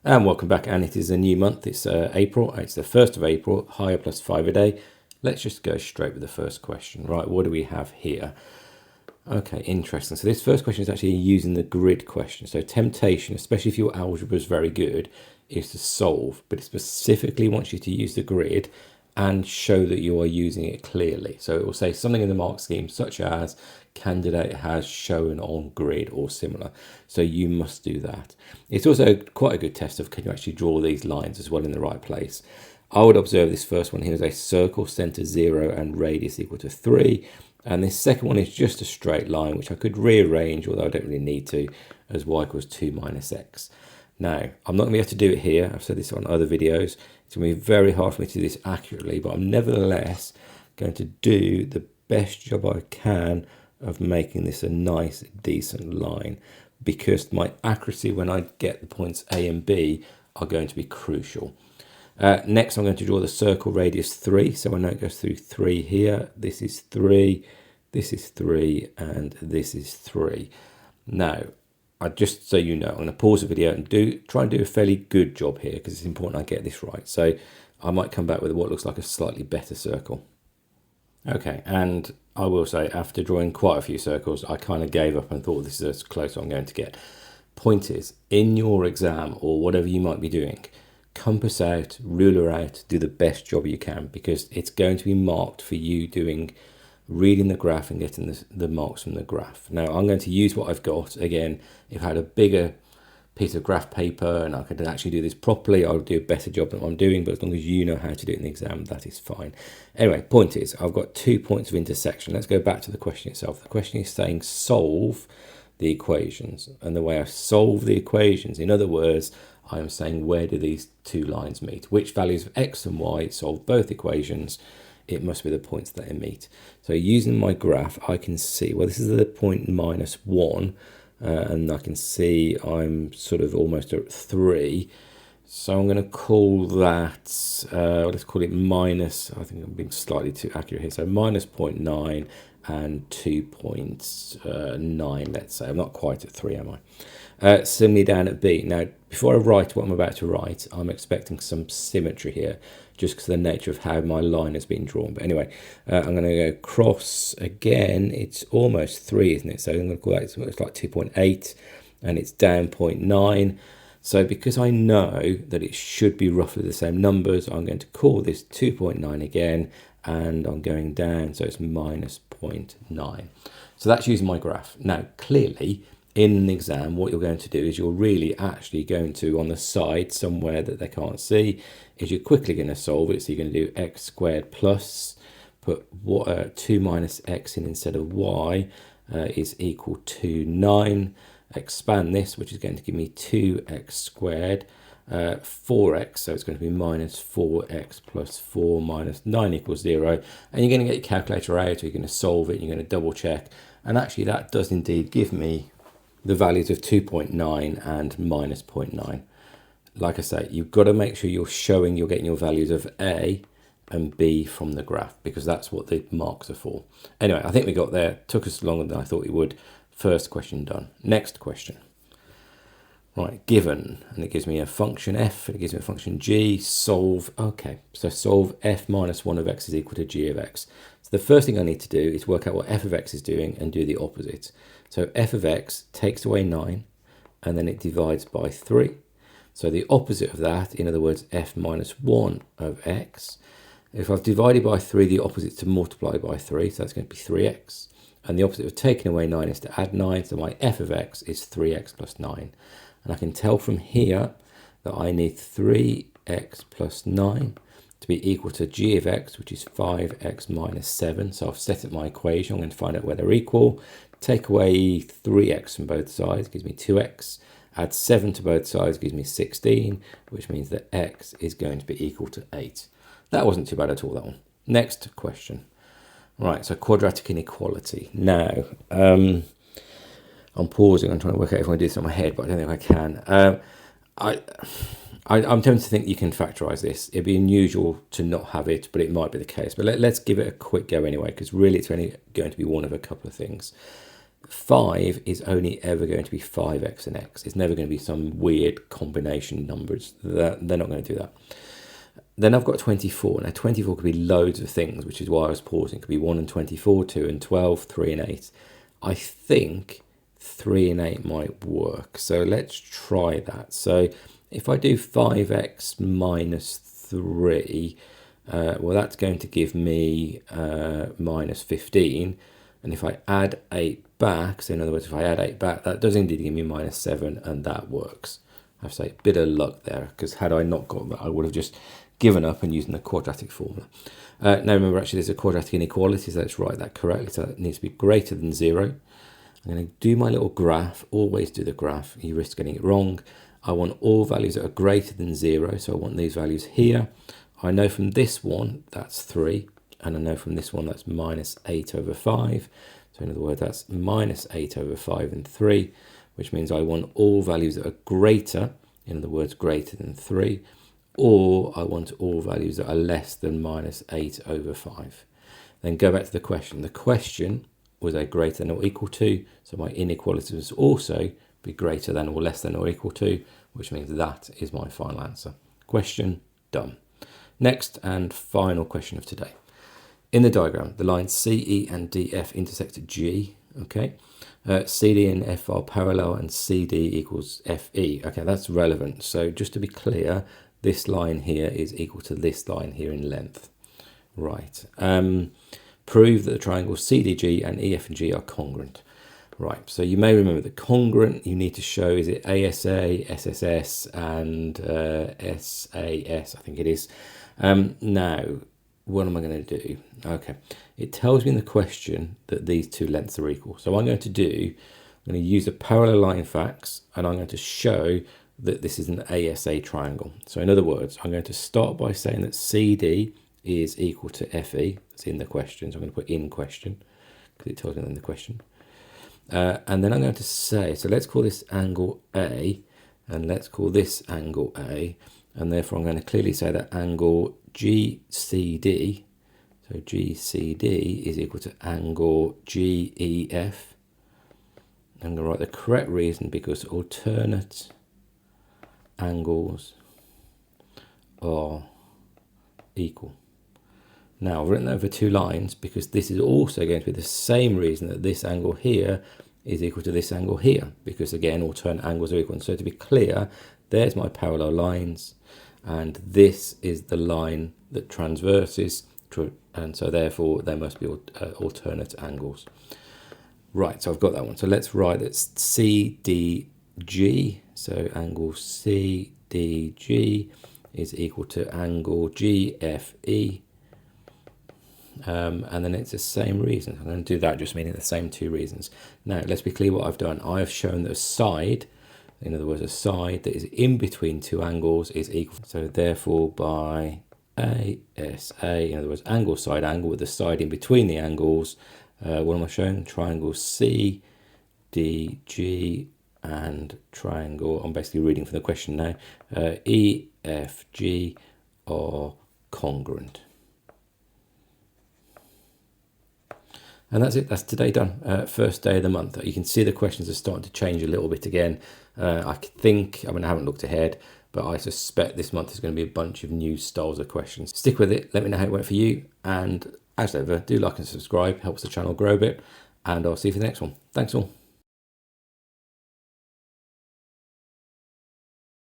And welcome back, and it is a new month. It's April. It's the 1st of April, higher plus 5 a day. Let's just go straight with the first question. Right, what do we have here? Okay, interesting. So this first question is actually using the grid question. So temptation, especially if your algebra is very good, is to solve, but it specifically wants you to use the grid and show that you are using it clearly. So it will say something in the mark scheme such as candidate has shown on grid or similar. So you must do that. It's also quite a good test of can you actually draw these lines as well in the right place. I would observe this first one here is a circle, center 0 and radius equal to 3. And this second one is just a straight line, which I could rearrange, although I don't really need to, as y equals 2 minus x. Now, I'm not going to be able to do it here. I've said this on other videos. It's going to be very hard for me to do this accurately, but I'm nevertheless going to do the best job I can of making this a nice, decent line, because my accuracy when I get the points A and B are going to be crucial. Next, I'm going to draw the circle radius 3. So I know it goes through 3 here. This is 3, this is 3, and this is 3. Now, just so you know, I'm going to pause the video and try and do a fairly good job here because it's important I get this right. So I might come back with what looks like a slightly better circle. Okay, and I will say after drawing quite a few circles, I kind of gave up and thought this is as close as I'm going to get. Point is, in your exam or whatever you might be doing, compass out, ruler out, do the best job you can, because it's going to be marked for you reading the graph and getting the marks from the graph. Now I'm going to use what I've got. Again, if I had a bigger piece of graph paper and I could actually do this properly, I would do a better job than what I'm doing, but as long as you know how to do it in the exam, that is fine. Anyway, point is, I've got 2 points of intersection. Let's go back to the question itself. The question is saying solve the equations, and the way I solve the equations, in other words, I am saying where do these two lines meet? Which values of x and y solve both equations? It must be the points that they meet. So using my graph, I can see, well, this is the point -1, and I can see I'm sort of almost at 3. So I'm going to call that, let's call it minus, I think I'm being slightly too accurate here, so minus 0.9 and 2.9, let's say. I'm not quite at 3, am I? Similarly down at B. Now, before I write what I'm about to write, I'm expecting some symmetry here, just because of the nature of how my line has been drawn. But anyway, I'm going to go cross again. It's almost 3, isn't it? So I'm going to call that, it's like 2.8, and it's down 0.9. So because I know that it should be roughly the same numbers, I'm going to call this 2.9 again, and I'm going down, so it's minus 0.9. So that's using my graph. Now, clearly, in an exam, what you're going to do is you're really actually going to, on the side somewhere that they can't see, is you're quickly going to solve it. So you're going to do x squared plus, put 2 minus x in instead of y is equal to 9. Expand this, which is going to give me 2x squared, 4x, so it's going to be minus 4x plus 4 minus 9 equals 0. And you're going to get your calculator out, or you're going to solve it, and you're going to double check. And actually that does indeed give me the values of 2.9 and minus 0.9. Like I say, you've got to make sure you're showing you're getting your values of A and B from the graph, because that's what the marks are for. Anyway, I think we got there. Took us longer than I thought it would. First question done. Next question. Right, given, and it gives me a function f, and it gives me a function g, solve. Okay, so solve f minus 1 of x is equal to g of x. So the first thing I need to do is work out what f of x is doing and do the opposite. So f of x takes away 9, and then it divides by 3. So the opposite of that, in other words, f minus 1 of x. If I've divided by 3, the opposite is to multiply by 3, so that's going to be 3x. And the opposite of taking away 9 is to add 9, so my f of x is 3x plus 9. And I can tell from here that I need 3x plus 9 to be equal to g of x, which is 5x minus 7. So I've set up my equation. I'm going to find out where they're equal. Take away 3x from both sides, gives me 2x. Add 7 to both sides, gives me 16, which means that x is going to be equal to 8. That wasn't too bad at all, that one. Next question. Right, so quadratic inequality. Now, I'm pausing. I'm trying to work out if I want to do this on my head, but I don't think I can. I'm tempted to think you can factorize this. It'd be unusual to not have it, but it might be the case. But let's give it a quick go anyway, because really it's only going to be one of a couple of things. 5 is only ever going to be 5x and x. It's never going to be some weird combination numbers. They're not going to do that. Then I've got 24. Now 24 could be loads of things, which is why I was pausing. It could be 1 and 24, 2 and 12, 3 and 8. I think 3 and 8 might work. So let's try that. So if I do 5x minus 3, well, that's going to give me minus 15. And if I add 8 back, so in other words, if I add 8 back, that does indeed give me minus 7, and that works. I have to say, a bit of luck there, because had I not got that, I would have just given up and using the quadratic formula. Now remember, actually, there's a quadratic inequality, so let's write that correctly. So it needs to be greater than 0. I'm going to do my little graph. Always do the graph. You risk getting it wrong. I want all values that are greater than 0, so I want these values here. I know from this one, that's 3. And I know from this one, that's minus 8 over 5. So in other words, that's minus 8 over 5 and 3, which means I want all values that are greater, in other words, greater than 3, or I want all values that are less than minus 8 over 5. Then go back to the question. The question was a greater than or equal to, so my inequality was also be greater than or less than or equal to, which means that is my final answer. Question done. Next and final question of today. In the diagram, the lines CE and DF intersect at G, okay? CD and F are parallel and CD equals FE. Okay, that's relevant. So just to be clear, this line here is equal to this line here in length. Right. Prove that the triangles CDG and EF and G are congruent. Right, so you may remember the congruent you need to show, is it ASA, SSS, and SAS, I think it is. Now, what am I going to do? Okay, it tells me in the question that these two lengths are equal. So what I'm going to do, I'm going to use the parallel line facts, and I'm going to show that this is an ASA triangle. So in other words, I'm going to start by saying that CD is equal to FE. It's in the question, so I'm going to put in question, because it tells me in the question. And then I'm going to say, so let's call this angle A, and let's call this angle A, and therefore I'm going to clearly say that angle GCD, so GCD is equal to angle GEF. I'm going to write the correct reason because alternate angles are equal. Now, I've written that over 2 lines because this is also going to be the same reason that this angle here is equal to this angle here, because again, alternate angles are equal. And so to be clear, there's my parallel lines, and this is the line that transverses, and so therefore there must be alternate angles. Right, so I've got that one. So let's write that CDG, so angle CDG is equal to angle GFE. And then it's the same reason. I'm going to do that, just meaning the same 2 reasons. Now, let's be clear what I've done. I have shown that a side, in other words, a side that is in between 2 angles is equal. So therefore, by ASA, in other words, angle side angle with the side in between the angles, what am I showing? Triangle CDG and triangle, I'm basically reading from the question now, EFG are congruent. And that's it. That's today done. First day of the month. You can see the questions are starting to change a little bit again. I think, I haven't looked ahead, but I suspect this month is going to be a bunch of new styles of questions. Stick with it. Let me know how it went for you. And as ever, do like and subscribe. Helps the channel grow a bit. And I'll see you for the next one. Thanks all.